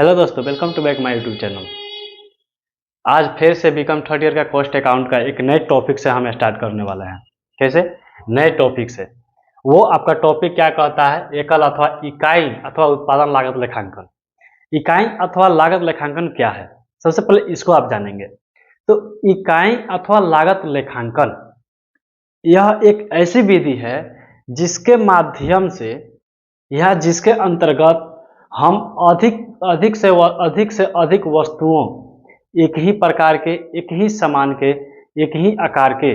Hello दोस्तों, welcome to back my YouTube channel. आज फिर से बीकॉम थर्ड ईयर का कॉस्ट अकाउंट का एक नए टॉपिक से हम स्टार्ट करने वाले हैं। कैसे? नए टॉपिक से। वो आपका टॉपिक क्या कहता है? एकल अथवा इकाई अथवा उत्पादन लागत लेखांकन। इकाई अथवा लागत लेखांकन क्या है, सबसे पहले इसको आप जानेंगे। तो इकाई अथवा लागत लेखांकन यह एक ऐसी विधि है जिसके माध्यम से या जिसके अंतर्गत हम अधिक से अधिक वस्तुओं, एक ही प्रकार के, एक ही समान के, एक ही आकार के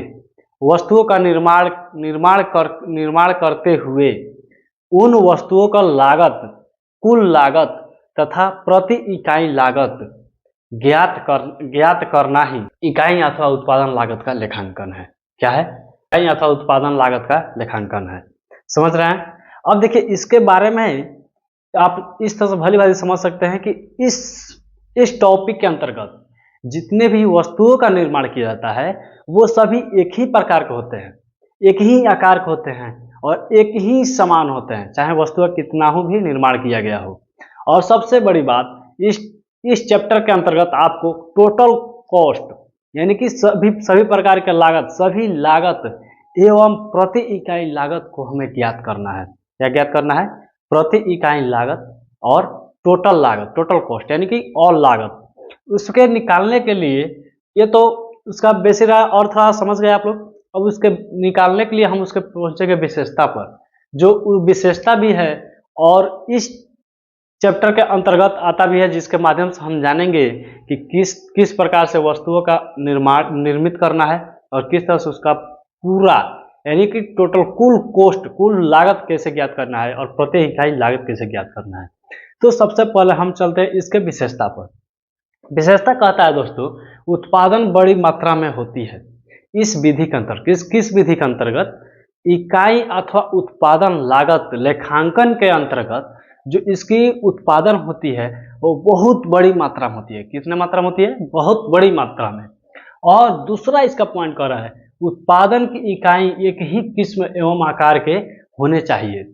वस्तुओं का निर्माण करते हुए उन वस्तुओं का लागत, कुल लागत तथा प्रति इकाई लागत ज्ञात करना ही इकाई अथवा उत्पादन लागत का लेखांकन है। क्या है? इकाई अथवा उत्पादन लागत का लेखांकन है। समझ रहे हैं? अब देखिए, इसके बारे में आप इस तरह से भली भांति समझ सकते हैं कि इस टॉपिक के अंतर्गत जितने भी वस्तुओं का निर्माण किया जाता है वो सभी एक ही प्रकार के होते हैं, एक ही आकार के होते हैं और एक ही समान होते हैं, चाहे वस्तु का कितना हो भी निर्माण किया गया हो। और सबसे बड़ी बात, इस चैप्टर के अंतर्गत आपको टोटल कॉस्ट यानी कि सभी प्रकार के लागत, सभी लागत एवं प्रति इकाई लागत को हमें ज्ञात करना है। क्या ज्ञात करना है? प्रति इकाई लागत और टोटल लागत, टोटल कॉस्ट यानी कि ऑल लागत। उसके निकालने के लिए, ये तो उसका बेसिक और थोड़ा समझ गए आप लोग। अब उसके निकालने के लिए हम उसके पहुंचेंगे विशेषता पर, जो विशेषता भी है और इस चैप्टर के अंतर्गत आता भी है, जिसके माध्यम से हम जानेंगे कि किस प्रकार से वस्तुओं का निर्मित करना है और किस तरह से उसका पूरा यानी कि टोटल कुल कॉस्ट, कुल लागत कैसे ज्ञात करना है और प्रति इकाई लागत कैसे ज्ञात करना है। तो सबसे पहले हम चलते हैं इसके विशेषता पर। विशेषता कहता है दोस्तों, उत्पादन बड़ी मात्रा में होती है। इस विधि के अंतर्गत, किस विधि के अंतर्गत? इकाई अथवा उत्पादन लागत लेखांकन के अंतर्गत जो इसकी उत्पादन होती है वो बहुत बड़ी मात्रा में होती है। कितने मात्रा में होती है? बहुत बड़ी मात्रा में। और दूसरा इसका पॉइंट कह रहा है, उत्पादन की इकाई एक ही किस्म एवं आकार के होने चाहिए।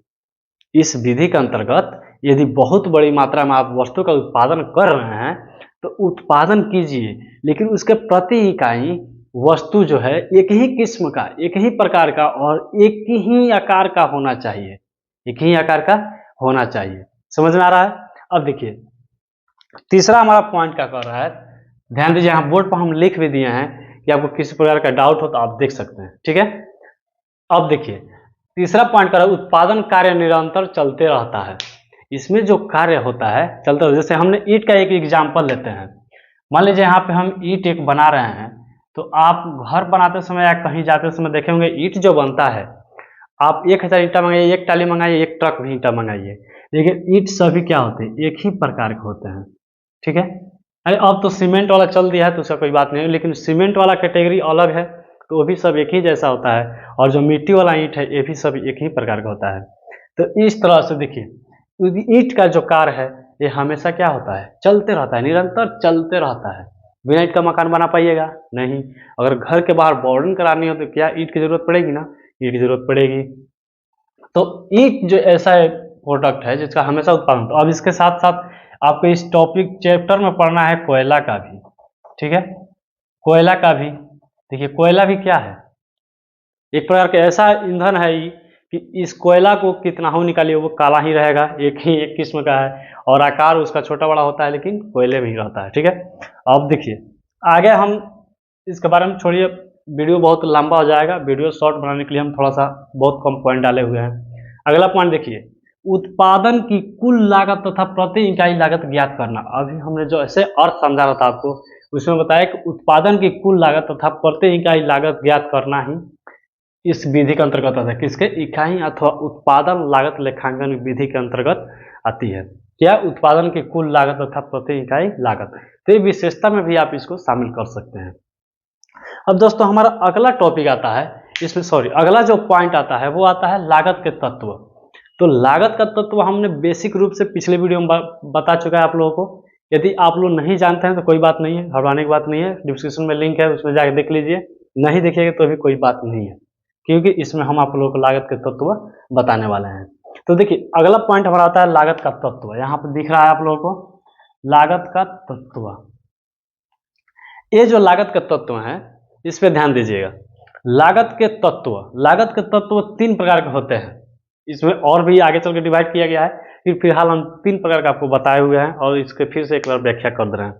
इस विधि के अंतर्गत यदि बहुत बड़ी मात्रा में आप वस्तु का उत्पादन कर रहे हैं तो उत्पादन कीजिए, लेकिन उसके प्रति इकाई वस्तु जो है एक ही किस्म का, एक ही प्रकार का और एक ही आकार का होना चाहिए। एक ही आकार का होना चाहिए। समझ में आ रहा है? अब देखिए, तीसरा हमारा पॉइंट क्या कर रहा है, ध्यान दीजिए। यहाँ बोर्ड पर हम लिख भी दिए हैं कि आपको किसी प्रकार का डाउट हो तो आप देख सकते हैं। ठीक है? अब देखिए, तीसरा पॉइंट कर रहा है, उत्पादन कार्य निरंतर चलते रहता है। इसमें जो कार्य होता है चलते रहता है। जैसे हमने ईंट का एक एग्जाम्पल लेते हैं। मान लीजिए यहाँ पे हम ईंट एक बना रहे हैं, तो आप घर बनाते समय या कहीं जाते समय देखे होंगे, ईंट जो बनता है, आप 1000 ईंटा मंगाइए, एक टाली मंगाइए, एक ट्रक भी ईंटा मंगाइए, लेकिन ईंट सभी क्या होते हैं? एक ही प्रकार के होते हैं। ठीक है? अरे अब तो सीमेंट वाला चल दिया है तो उसका कोई बात नहीं है, लेकिन सीमेंट वाला कैटेगरी अलग है, तो वो भी सब एक ही जैसा होता है। और जो मिट्टी वाला ईंट है ये भी सब एक ही प्रकार का होता है। तो इस तरह से देखिए, ईंट का जो कार्य है ये हमेशा क्या होता है? चलते रहता है, निरंतर चलते रहता है। बिना ईंट का मकान बना पाइएगा? नहीं। अगर घर के बाहर बॉर्डरिंग करानी हो तो क्या ईंट की जरूरत पड़ेगी ना? ईंट की जरूरत पड़ेगी। तो ईंट जो ऐसा है प्रोडक्ट है जिसका हमेशा उत्पादन। तो अब इसके साथ साथ आपको इस टॉपिक चैप्टर में पढ़ना है कोयला का भी। ठीक है? कोयला का भी देखिए, कोयला भी क्या है? एक प्रकार का ऐसा ईंधन है ये कि इस कोयला को कितना हो निकालिए वो काला ही रहेगा, एक किस्म का है और आकार उसका छोटा बड़ा होता है, लेकिन कोयले में ही रहता है। ठीक है? अब देखिए आगे हम इसके बारे में छोड़िए, वीडियो बहुत लंबा हो जाएगा। वीडियो शॉर्ट बनाने के लिए हम थोड़ा सा बहुत कम पॉइंट डाले हुए हैं। अगला पॉइंट देखिए, उत्पादन की कुल लागत तथा प्रति इकाई लागत ज्ञात करना। अभी हमने जो ऐसे अर्थ समझा रहा था आपको, उसमें बताया कि उत्पादन की कुल लागत तथा प्रति इकाई लागत ज्ञात करना ही इस विधि के अंतर्गत आता है। किसके? इकाई अथवा उत्पादन लागत लेखांकन विधि के अंतर्गत आती है। क्या? उत्पादन की कुल लागत तथा प्रति इकाई लागत। तो ये विशेषता में भी आप इसको शामिल कर सकते हैं। अब दोस्तों हमारा अगला टॉपिक आता है, इसमें अगला जो पॉइंट आता है वो आता है लागत के तत्व। तो लागत का तत्व हमने बेसिक रूप से पिछले वीडियो में बता चुका है आप लोगों को। यदि आप लोग नहीं जानते हैं तो कोई बात नहीं है, घबराने की बात नहीं है। डिस्क्रिप्शन में लिंक है, उसमें जाकर देख लीजिए। नहीं देखिएगा तो भी कोई बात नहीं है, क्योंकि इसमें हम आप लोगों को लागत के तत्व बताने वाले हैं। तो देखिए, अगला पॉइंट हमारा आता है लागत का तत्व। यहाँ पर दिख रहा है आप लोगों को, लागत का तत्व। ये जो लागत का तत्व है इस पे ध्यान दीजिएगा। लागत के तत्व तीन प्रकार के होते हैं। इसमें और भी आगे चल के डिवाइड किया गया है, फिर फिलहाल हम तीन प्रकार का आपको बताए हुए हैं और इसके फिर से एक बार व्याख्या कर दे रहे हैं।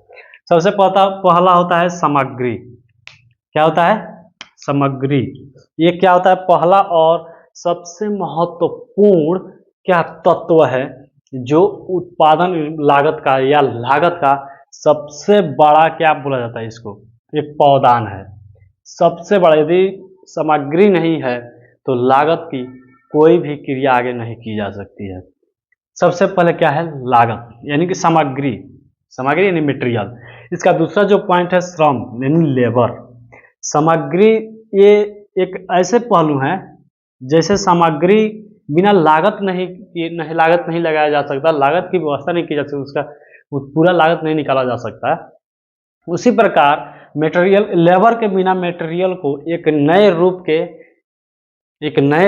सबसे पहला होता है सामग्री। क्या होता है? सामग्री। ये क्या होता है? पहला और सबसे महत्वपूर्ण क्या तत्व है जो उत्पादन लागत का या लागत का सबसे बड़ा क्या बोला जाता है इसको? एक पावदान है। सबसे बड़ा, यदि सामग्री नहीं है तो लागत की कोई भी क्रिया आगे नहीं की जा सकती है। सबसे पहले क्या है? लागत यानी कि सामग्री, सामग्री यानी मटेरियल। इसका दूसरा जो पॉइंट है श्रम यानी लेबर। सामग्री ये एक ऐसे पहलू हैं, जैसे सामग्री बिना लागत नहीं लगाया जा सकता, लागत की व्यवस्था नहीं की जा सकती, उसका पूरा लागत नहीं निकाला जा सकता है। उसी प्रकार मटेरियल, लेबर के बिना मटेरियल को एक नए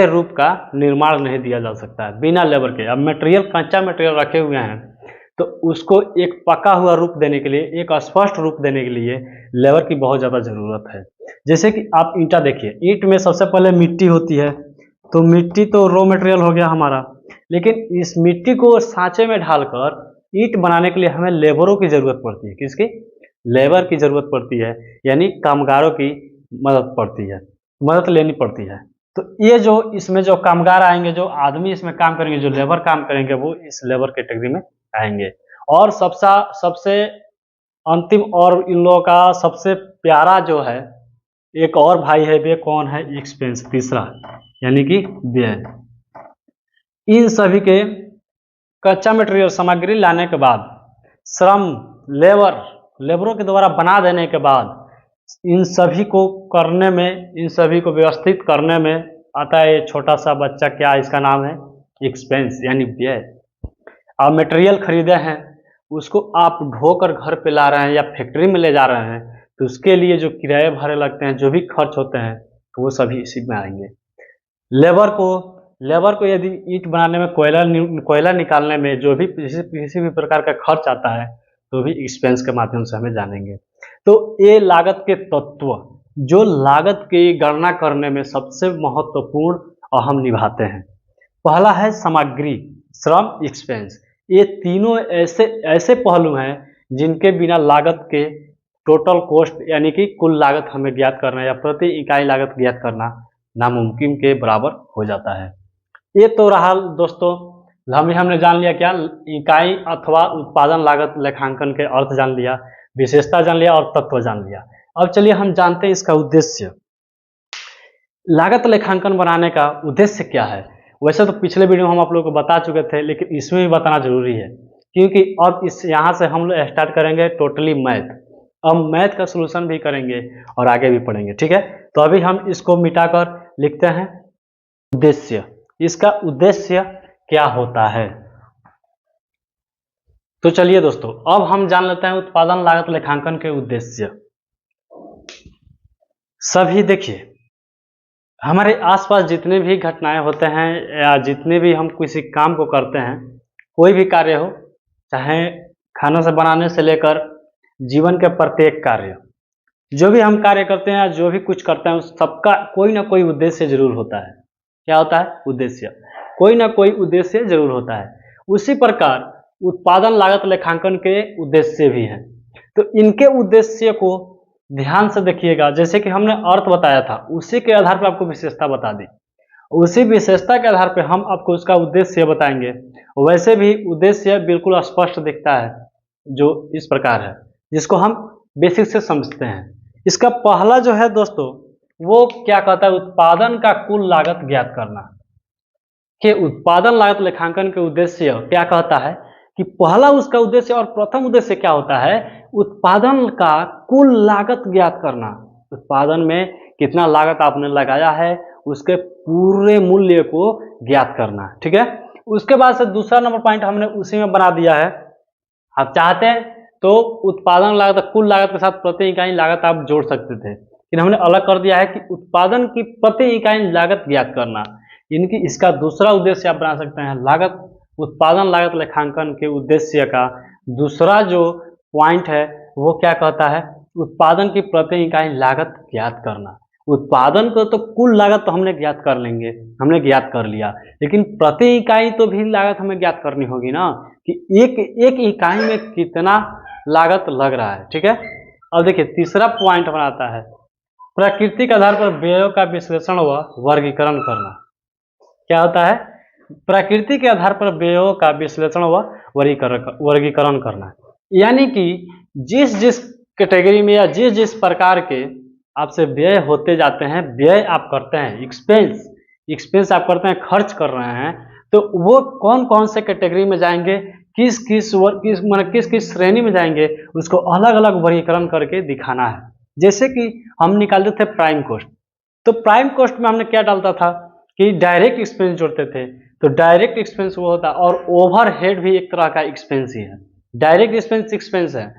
रूप का निर्माण नहीं दिया जा सकता है बिना लेबर के। अब मटेरियल, कच्चा मटेरियल रखे हुए हैं तो उसको एक पका हुआ रूप देने के लिए, एक स्पष्ट रूप देने के लिए लेबर की बहुत ज़्यादा ज़रूरत है। जैसे कि आप ईंटा देखिए, ईंट में सबसे पहले मिट्टी होती है, तो मिट्टी तो रॉ मटेरियल हो गया हमारा, लेकिन इस मिट्टी को सांचे में ढालकर ईंट बनाने के लिए हमें लेबरों की ज़रूरत पड़ती है। किसकी? लेबर की ज़रूरत पड़ती है, यानी कामगारों की मदद लेनी पड़ती है। तो ये जो इसमें जो कामगार आएंगे, जो आदमी इसमें काम करेंगे, जो लेबर काम करेंगे, वो इस लेबर कैटेगरी में आएंगे। और सबसे अंतिम और इन लोगों का सबसे प्यारा जो है एक और भाई है, वे कौन है? एक्सपेंस, तीसरा, यानी कि व्यय। इन सभी के कच्चा मटेरियल सामग्री लाने के बाद, श्रम, लेबरों के द्वारा बना देने के बाद, इन सभी को व्यवस्थित करने में आता है ये छोटा सा बच्चा, क्या इसका नाम है? एक्सपेंस यानी व्यय। आप मटेरियल खरीदे हैं, उसको आप ढोकर घर पे ला रहे हैं या फैक्ट्री में ले जा रहे हैं, तो उसके लिए जो किराए भाड़े लगते हैं, जो भी खर्च होते हैं, तो वो सभी इसी में आएंगे। लेबर को यदि ईंट बनाने में, कोयला निकालने में जो भी किसी भी प्रकार का खर्च आता है, तो भी एक्सपेंस के माध्यम से हमें जानेंगे। तो ये लागत के तत्व जो लागत की गणना करने में सबसे महत्वपूर्ण अहम निभाते हैं। पहला है सामग्री, श्रम, एक्सपेंस। ये तीनों ऐसे पहलू हैं जिनके बिना लागत के टोटल कॉस्ट यानी कि कुल लागत हमें ज्ञात करना या प्रति इकाई लागत ज्ञात करना नामुमकिन के बराबर हो जाता है। ये तो रहा दोस्तों, हमने जान लिया क्या? इकाई अथवा उत्पादन लागत लेखांकन के अर्थ जान लिया, विशेषता जान लिया और तत्व जान लिया। अब चलिए हम जानते हैं इसका उद्देश्य। लागत लेखांकन बनाने का उद्देश्य क्या है? वैसे तो पिछले वीडियो में हम आप लोगों को बता चुके थे, लेकिन इसमें भी बताना जरूरी है, क्योंकि अब यहाँ से हम लोग स्टार्ट करेंगे टोटली मैथ। अब मैथ का सलूशन भी करेंगे और आगे भी पढ़ेंगे, ठीक है? तो अभी हम इसको मिटाकर लिखते हैं उद्देश्य। इसका उद्देश्य क्या होता है? तो चलिए दोस्तों, अब हम जान लेते हैं उत्पादन लागत लेखांकन के उद्देश्य। सभी देखिए, हमारे आसपास जितने भी घटनाएं होते हैं या जितने भी हम किसी काम को करते हैं, कोई भी कार्य हो, चाहे खाना से बनाने से लेकर जीवन के प्रत्येक कार्य, जो भी हम कार्य करते हैं, जो भी कुछ करते हैं, उस सबका कोई ना कोई उद्देश्य जरूर होता है। क्या होता है? उद्देश्य। कोई ना कोई उद्देश्य जरूर होता है। उसी प्रकार उत्पादन लागत लेखांकन के उद्देश्य भी हैं। तो इनके उद्देश्य को ध्यान से देखिएगा। जैसे कि हमने अर्थ बताया था, उसी के आधार पर आपको विशेषता बता दी, उसी विशेषता के आधार पर हम आपको उसका उद्देश्य बताएंगे। वैसे भी उद्देश्य बिल्कुल स्पष्ट दिखता है, जो इस प्रकार है, जिसको हम बेसिक से समझते हैं। इसका पहला जो है दोस्तों, वो क्या कहता है? उत्पादन का कुल लागत ज्ञात करना। कि उत्पादन लागत लेखांकन के उद्देश्य क्या कहता है कि पहला उसका उद्देश्य और प्रथम उद्देश्य क्या होता है? उत्पादन का कुल लागत ज्ञात करना। उत्पादन में कितना लागत आपने लगाया है, उसके पूरे मूल्य को ज्ञात करना, ठीक है? उसके बाद से दूसरा नंबर पॉइंट हमने उसी में बना दिया है। आप चाहते हैं तो उत्पादन लागत कुल लागत के साथ प्रति इकाई लागत आप जोड़ सकते थे, लेकिन हमने अलग कर दिया है कि उत्पादन की प्रति इकाई लागत ज्ञात करना। इनकी इसका दूसरा उद्देश्य आप बना सकते हैं। उत्पादन लागत लेखांकन के उद्देश्य का दूसरा जो पॉइंट है वो क्या कहता है, उत्पादन की प्रति इकाई लागत ज्ञात करना। उत्पादन को तो कुल लागत तो हमने ज्ञात कर लेंगे, हमने ज्ञात कर लिया, लेकिन प्रति इकाई तो भी लागत हमें ज्ञात करनी होगी ना, कि एक एक इकाई में कितना लागत लग रहा है। ठीक है, अब देखिए तीसरा पॉइंट बनाता है, प्राकृतिक आधार पर व्ययों का विश्लेषण व वर्गीकरण करना। क्या होता है, प्रकृति के आधार पर व्ययों का विश्लेषण व वर्गीकरण करना, यानी कि जिस जिस कैटेगरी में या जिस जिस प्रकार के आपसे व्यय होते जाते हैं, व्यय आप करते हैं, एक्सपेंस आप करते हैं, खर्च कर रहे हैं, तो वो कौन कौन से कैटेगरी में जाएंगे, किस किस श्रेणी में जाएंगे, उसको अलग अलग वर्गीकरण करके दिखाना है। जैसे कि हम निकालते थे प्राइम कॉस्ट, तो प्राइम कॉस्ट में हमने क्या डालता था कि डायरेक्ट एक्सपेंस जोड़ते थे, तो डायरेक्ट एक्सपेंस वो होता है, और ओवरहेड भी एक तरह का एक्सपेंस ही है। डायरेक्ट एक्सपेंस एक्सपेंस है,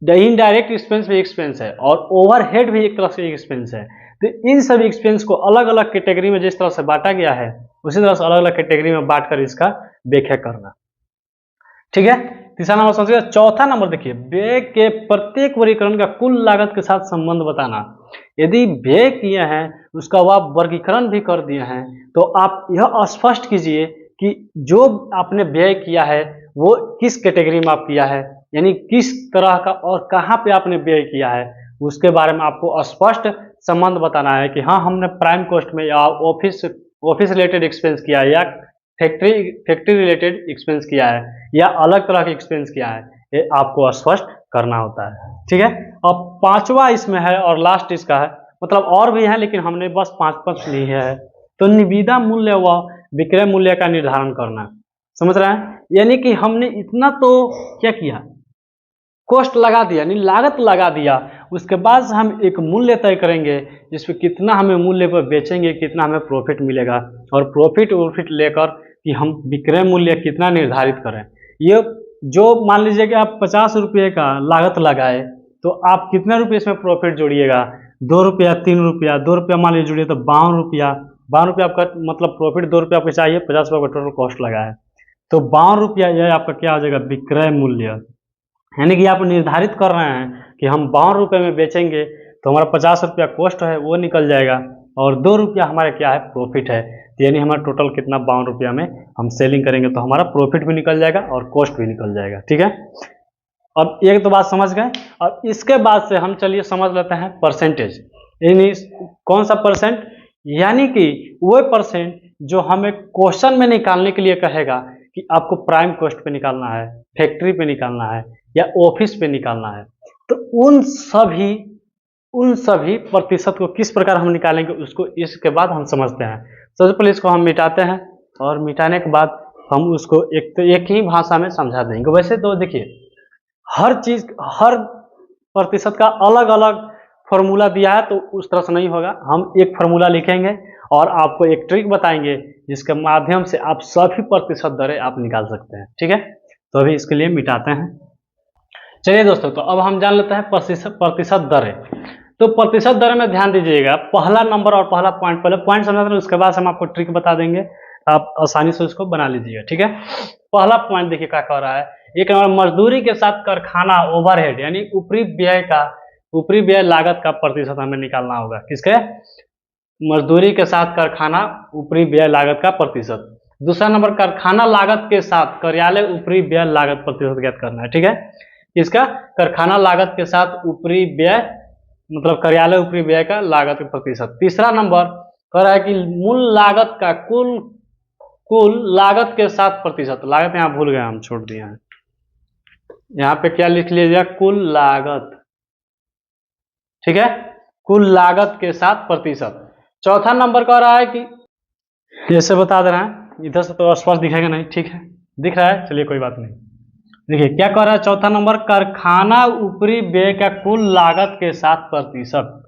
इनडायरेक्ट एक्सपेंस भी एक्सपेंस है, और ओवरहेड भी एक तरह से एक्सपेंस है। तो इन सभी एक्सपेंस को अलग अलग कैटेगरी में जिस तरह से बांटा गया है, उसी तरह से अलग अलग कैटेगरी में बांटकर इसका व्याख्या करना। ठीक है, तीसरा नंबर समझिए। चौथा नंबर देखिए, व्यय के प्रत्येक वर्गीकरण का कुल लागत के साथ संबंध बताना। यदि व्यय किए हैं उसका आप वर्गीकरण भी कर दिए हैं, तो आप यह स्पष्ट कीजिए कि जो आपने व्यय किया है वो किस कैटेगरी में आप किया है, यानी किस तरह का और कहाँ पे आपने व्यय किया है, उसके बारे में आपको स्पष्ट संबंध बताना है कि हाँ हमने प्राइम कॉस्ट में या ऑफिस रिलेटेड एक्सपेंस किया है, या फैक्ट्री रिलेटेड एक्सपेंस किया है, या अलग तरह के एक्सपेंस किया है, ये आपको स्पष्ट करना होता है। ठीक है, अब पांचवा इसमें है और लास्ट इसका है, मतलब और भी है लेकिन हमने बस पांच ली है। तो निविदा मूल्य व विक्रय मूल्य का निर्धारण करना, समझ रहे हैं, यानी कि हमने इतना तो क्या किया, कॉस्ट लगा दिया, यानी लागत लगा दिया, उसके बाद हम एक मूल्य तय करेंगे जिसमें कितना हमें मूल्य पर बेचेंगे, कितना हमें प्रॉफिट मिलेगा, और प्रॉफिट लेकर कि हम विक्रय मूल्य कितना निर्धारित करें। ये जो मान लीजिए कि आप 50 रुपये का लागत लगाए, तो आप कितने रुपये इसमें प्रॉफिट जोड़िएगा, 2 रुपया, 3 रुपया, 2 रुपया मान लीजिए जोड़िए तो 52 रुपया, 52 रुपया आपका मतलब प्रॉफिट 2 रुपया आपको चाहिए, 50 रुपये का टोटल कॉस्ट लगा है, तो 52 रुपया यह आपका क्या हो जाएगा, विक्रय मूल्य। यानी कि आप निर्धारित कर रहे हैं कि हम 52 रुपये में बेचेंगे, तो हमारा 50 रुपया कॉस्ट है वो निकल जाएगा, और 2 रुपया हमारे क्या है, प्रॉफिट है, तो यानी हमारा टोटल कितना, 52 रुपया में हम सेलिंग करेंगे, तो हमारा प्रॉफिट भी निकल जाएगा और कॉस्ट भी निकल जाएगा। ठीक है, अब एक तो बात समझ गए। अब इसके बाद से हम चलिए समझ लेते हैं परसेंटेज, यानी कौन सा परसेंट, यानी कि वो परसेंट जो हमें क्वेश्चन में निकालने के लिए कहेगा कि आपको प्राइम कॉस्ट पे निकालना है, फैक्ट्री पे निकालना है, या ऑफिस पे निकालना है, तो उन सभी प्रतिशत को किस प्रकार हम निकालेंगे उसको इसके बाद हम समझते हैं। सबसे पहले इसको हम मिटाते हैं, और मिटाने के बाद हम उसको एक ही भाषा में समझा देंगे। वैसे तो देखिए हर चीज, हर प्रतिशत का अलग अलग फॉर्मूला दिया है, तो उस तरह से नहीं होगा, हम एक फार्मूला लिखेंगे और आपको एक ट्रिक बताएंगे जिसके माध्यम से आप सभी प्रतिशत दरें आप निकाल सकते हैं। ठीक है, तो अभी इसके लिए मिटाते हैं। चलिए दोस्तों, तो अब हम जान लेते हैं प्रतिशत दरें। तो प्रतिशत दरें में ध्यान दीजिएगा, पहला नंबर और पहला पॉइंट, पहले पॉइंट समझाते हैं, उसके बाद हम आपको ट्रिक बता देंगे, आप आसानी से उसको बना लीजिएगा। ठीक है, पहला पॉइंट देखिए क्या कह रहा है, एक नंबर, मजदूरी के साथ कारखाना ओवरहेड, यानी ऊपरी व्यय लागत का प्रतिशत हमें निकालना होगा। किसके, मजदूरी के साथ कारखाना ऊपरी व्यय लागत का प्रतिशत। दूसरा नंबर, कारखाना लागत के साथ कार्यालय ऊपरी व्यय लागत प्रतिशत ज्ञात करना है। ठीक है, इसका कारखाना लागत के साथ ऊपरी व्यय मतलब कार्यालय ऊपरी व्यय का लागत प्रतिशत। तीसरा नंबर कह रहा है कि मूल लागत का कुल लागत के साथ प्रतिशत, लागत यहाँ भूल गए हम, छोड़ दिए हैं, यहाँ पे क्या लिख लीजिएगा, कुल लागत। ठीक है, कुल लागत के साथ प्रतिशत। चौथा नंबर कह रहा है कि, जैसे बता दे रहे हैं, इधर से तो स्पष्ट दिखेगा नहीं, ठीक है दिख रहा है, चलिए कोई बात नहीं। देखिए क्या कह रहा है चौथा नंबर, कारखाना ऊपरी व्यय का कुल लागत के साथ प्रतिशत।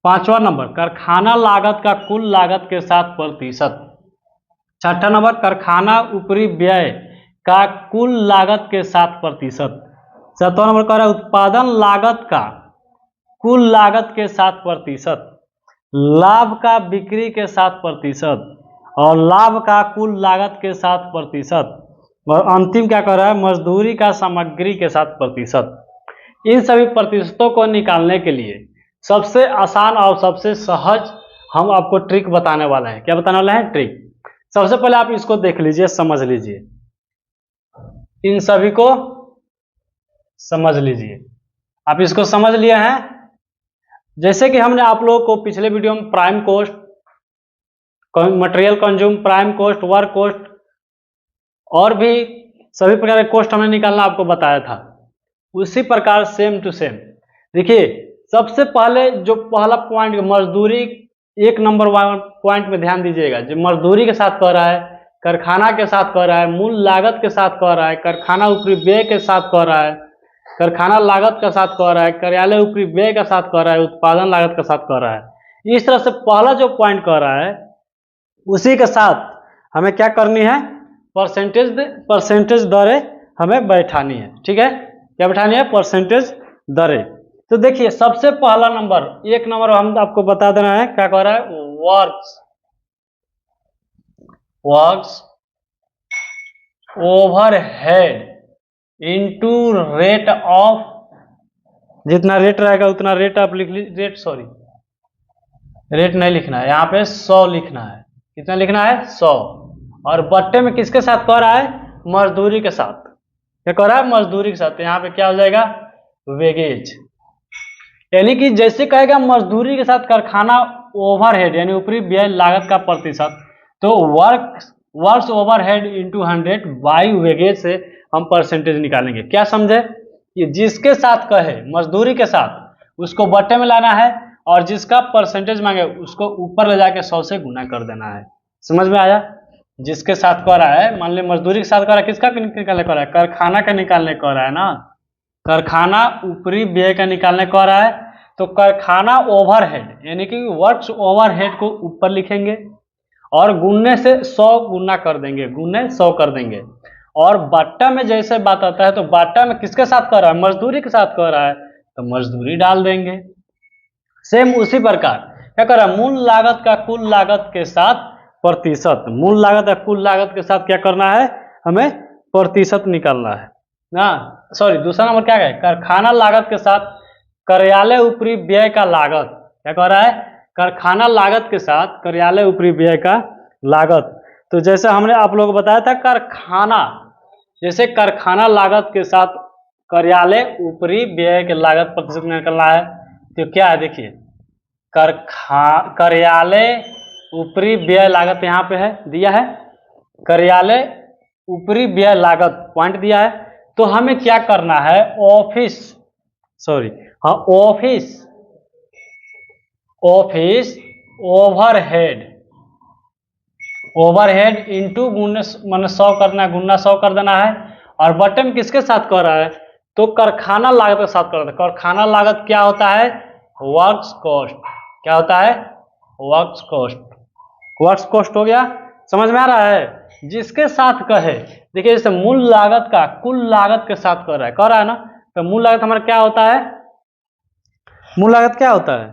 पांचवा नंबर, कारखाना लागत का कुल लागत के साथ प्रतिशत। छठा नंबर, कारखाना ऊपरी व्यय का कुल लागत के साथ प्रतिशत। सातवां नंबर कह रहा है उत्पादन लागत का कुल लागत के साथ प्रतिशत, लाभ का बिक्री के साथ प्रतिशत, और लाभ का कुल लागत के साथ प्रतिशत, और अंतिम क्या कर रहा है, मजदूरी का सामग्री के साथ प्रतिशत। इन सभी प्रतिशतों को निकालने के लिए सबसे आसान और सबसे सहज हम आपको ट्रिक बताने वाले हैं। क्या बताने वाले हैं? ट्रिक। सबसे पहले आप इसको देख लीजिए, समझ लीजिए, इन सभी को समझ लीजिए। आप इसको समझ लिए हैं? जैसे कि हमने आप लोगों को पिछले वीडियो में prime cost, material consume, prime cost, work cost और भी सभी प्रकार के कॉस्ट हमने निकालना आपको बताया था। उसी प्रकार सेम टू सेम देखिए, सबसे पहले जो पहला पॉइंट मजदूरी, एक नंबर पॉइंट में ध्यान दीजिएगा। जो मजदूरी के साथ कह रहा है, कारखाना के साथ कह रहा है, मूल लागत के साथ कह रहा है, कारखाना ऊपरी व्यय के साथ कह रहा है, कारखाना लागत के साथ कह रहा है, कार्यालय ऊपरी व्यय के साथ कह रहा है, उत्पादन लागत के साथ कह रहा है। इस तरह से पहला जो पॉइंट कह रहा है उसी के साथ हमें क्या करनी है, परसेंटेज दरें हमें बैठानी है। ठीक है, क्या बैठानी है? परसेंटेज दरें। तो देखिए सबसे पहला नंबर, एक नंबर हम आपको बता देना है, क्या कह रहा है, works overhead into rate of, जितना रेट रहेगा उतना रेट आप लिख लीजिए, रेट नहीं लिखना है यहाँ पे, 100 लिखना है। कितना लिखना है? 100। और बट्टे में किसके साथ कह रहा है? मजदूरी के साथ। क्या कह रहा है? मजदूरी के साथ। यहाँ पे क्या हो जाएगा? वेगेज। यानी कि जैसे कहेगा मजदूरी के साथ कारखाना ओवरहेड यानी ऊपरी व्यय लागत का प्रतिशत, तो works overhead into 100 by wages से हम परसेंटेज निकालेंगे। क्या समझे? कि जिसके साथ कहे मजदूरी के साथ उसको बट्टे में लाना है, और जिसका परसेंटेज मांगे उसको ऊपर ले जाके 100 से गुना कर देना है। समझ में आया? जिसके साथ कह रहा है, मान ली मजदूरी के साथ कह रहा है, किसका निकालने कह रहा है? कारखाना का निकालने कह रहा है ना, कारखाना ऊपरी व्यय का निकालने कह रहा है। तो कारखाना ओवरहेड यानी कि वर्क्स ओवरहेड को ऊपर लिखेंगे और गुणने से 100 गुना कर देंगे, गुणने 100 कर देंगे। और बाटा में जैसे बात आता है, तो बाटा में किसके साथ कह रहा है? मजदूरी के साथ कह रहा है, तो मजदूरी डाल देंगे। सेम उसी प्रकार क्या कर रहा है? मूल लागत का कुल लागत के साथ प्रतिशत, मूल लागत या कुल लागत के साथ क्या करना है? हमें प्रतिशत निकालना है ना। सॉरी, दूसरा नंबर क्या है? कारखाना लागत के साथ कार्यालय ऊपरी व्यय का लागत। क्या कह रहा है? कारखाना लागत के साथ कार्यालय ऊपरी व्यय का लागत। तो जैसे हमने आप लोगों को बताया था, कारखाना, जैसे कारखाना लागत के साथ कार्यालय ऊपरी व्यय के लागत प्रतिशत निकालना है, तो क्या है? देखिए, कार्यालय ऊपरी व्यय लागत यहाँ पे है, दिया है, कार्यालय ऊपरी व्यय लागत पॉइंट दिया है। तो हमें क्या करना है? ऑफिस ओवरहेड इंटू गुणा, मान 100 करना है, गुणा 100 कर देना है। और बटे में किसके साथ कर रहा है? तो कारखाना लागत के साथ कर रहा है। कारखाना लागत क्या होता है? Works cost. क्या होता है? वर्क्स कॉस्ट हो गया। समझ में आ रहा है? जिसके साथ कहे, देखिए जैसे मूल लागत का कुल लागत के साथ कर रहा है ना, तो मूल लागत हमारा क्या होता है? मूल लागत क्या होता है?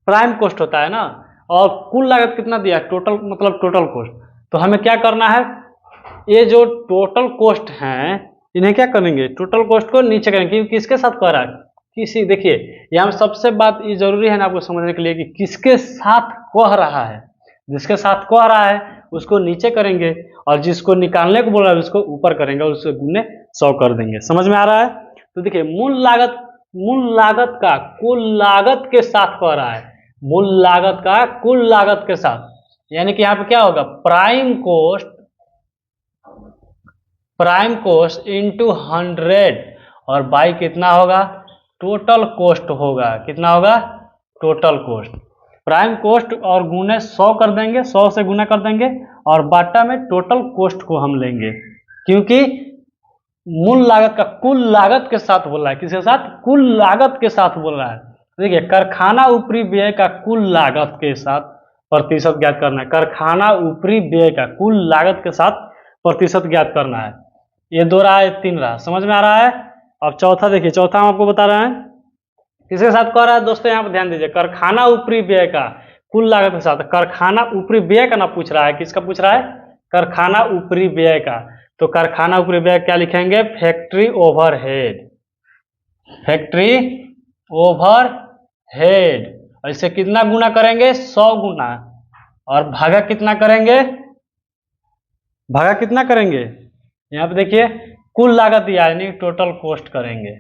प्राइम कॉस्ट होता है ना। और कुल लागत कितना दिया? टोटल, मतलब टोटल कॉस्ट। तो हमें क्या करना है? ये जो टोटल कॉस्ट हैं इन्हें क्या करेंगे? टोटल कॉस्ट को नीचे करेंगे, क्योंकि किसके साथ कर रहा है? किसी, देखिए यहाँ सबसे बात ये जरूरी है ना आपको समझने के लिए कि किसके साथ कह रहा है। जिसके साथ कह रहा है उसको नीचे करेंगे, और जिसको निकालने को बोल रहा है उसको ऊपर करेंगे, और उससे गुने 100 कर देंगे। समझ में आ रहा है? तो देखिए, मूल लागत का कुल लागत के साथ कह रहा है, मूल लागत का कुल लागत के साथ, यानी कि यहाँ पे क्या होगा? प्राइम कॉस्ट इंटू 100 और बाई कितना होगा? टोटल कॉस्ट होगा। कितना होगा? Total cost. प्राइम कॉस्ट और गुने 100 कर देंगे, 100 से गुना कर देंगे, और बाटा में टोटल कॉस्ट को हम लेंगे, क्योंकि मूल लागत का कुल लागत के साथ बोल रहा है। किसके साथ? कुल लागत के साथ बोल रहा है। देखिए, कारखाना ऊपरी व्यय का कुल लागत के साथ प्रतिशत ज्ञात करना है। कारखाना ऊपरी व्यय का कुल लागत के साथ प्रतिशत ज्ञात करना है। ये 2 रहा, 3 रहा। समझ में आ रहा है? अब चौथा देखिए, चौथा हम आपको बता रहे हैं किसके साथ कह रहा है दोस्तों, यहाँ पर ध्यान दीजिए। कारखाना ऊपरी व्यय का कुल लागत के साथ, कारखाना ऊपरी व्यय का ना पूछ रहा है, किसका पूछ रहा है? कारखाना ऊपरी व्यय का। तो कारखाना ऊपरी व्यय क्या लिखेंगे? Factory overhead. Factory overhead. ऐसे कितना गुना करेंगे? 100 गुना। और भागा कितना करेंगे? भागा कितना करेंगे? यहाँ पे देखिए कुल लागत यानी टोटल कॉस्ट करेंगे।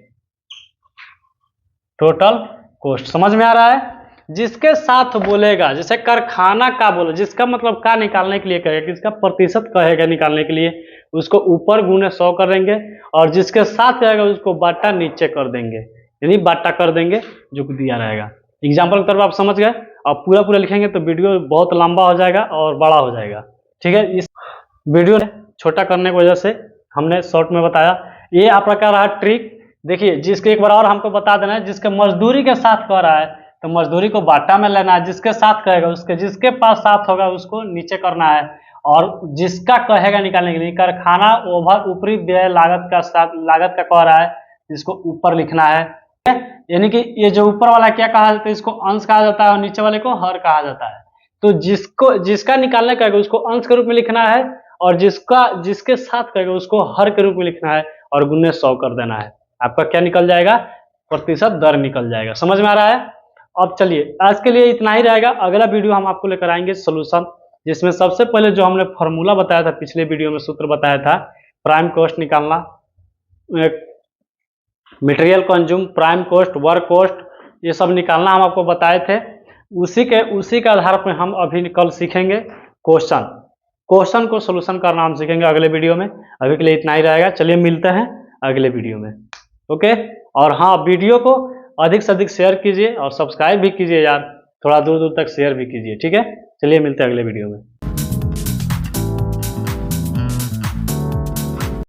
टोटल कॉस्ट समझ में आ रहा है? जिसके साथ बोलेगा, जैसे कारखाना का बोले, जिसका मतलब का निकालने के लिए कहेगा, किसका प्रतिशत कहेगा निकालने के लिए, उसको ऊपर गुने 100 कर देंगे, और जिसके साथ रहेगा उसको बाटा नीचे कर देंगे, यानी बाटा कर देंगे जो दिया रहेगा। एग्जाम्पल के तौर पर आप समझ गए। अब पूरा पूरा लिखेंगे तो वीडियो बहुत लंबा हो जाएगा और बड़ा हो जाएगा। ठीक है, इस वीडियो छोटा करने की वजह से हमने शॉर्ट में बताया। ये आपका क्या रहा ट्रिक। देखिए, जिसके एक बार और हमको बता देना है, जिसके मजदूरी के साथ कह रहा है तो मजदूरी को बाटा में लेना है, जिसके साथ कहेगा उसके, जिसके पास साथ होगा उसको नीचे करना है, और जिसका कहेगा निकालने के लिए कारखाना ऊपरी व्यय लागत का साथ लागत का कह रहा है, इसको ऊपर लिखना है। यानी कि ये जो ऊपर वाला क्या कहा जाता है, इसको अंश कहा जाता है और नीचे वाले को हर कहा जाता है। तो जिसका निकालने कहेगा उसको अंश के रूप में लिखना है, और जिसके साथ कहेगा उसको हर के रूप में लिखना है, और गुने 100 कर देना है। आपका क्या निकल जाएगा? प्रतिशत दर निकल जाएगा। समझ में आ रहा है? अब चलिए, आज के लिए इतना ही रहेगा। अगला वीडियो हम आपको लेकर आएंगे सोल्यूशन, जिसमें सबसे पहले जो हमने फॉर्मूला बताया था, पिछले वीडियो में सूत्र बताया था, प्राइम कॉस्ट निकालना, material consume, prime cost, work cost, ये सब निकालना हम आपको बताए थे। उसी के आधार पर हम अभी कल सीखेंगे क्वेश्चन को सोल्यूशन करना हम सीखेंगे अगले वीडियो में। अभी के लिए इतना ही रहेगा। चलिए मिलते हैं अगले वीडियो में। ओके। और हाँ, वीडियो को अधिक से अधिक शेयर कीजिए और सब्सक्राइब भी कीजिए यार, थोड़ा दूर दूर तक शेयर भी कीजिए। ठीक है, चलिए मिलते हैं अगले वीडियो में।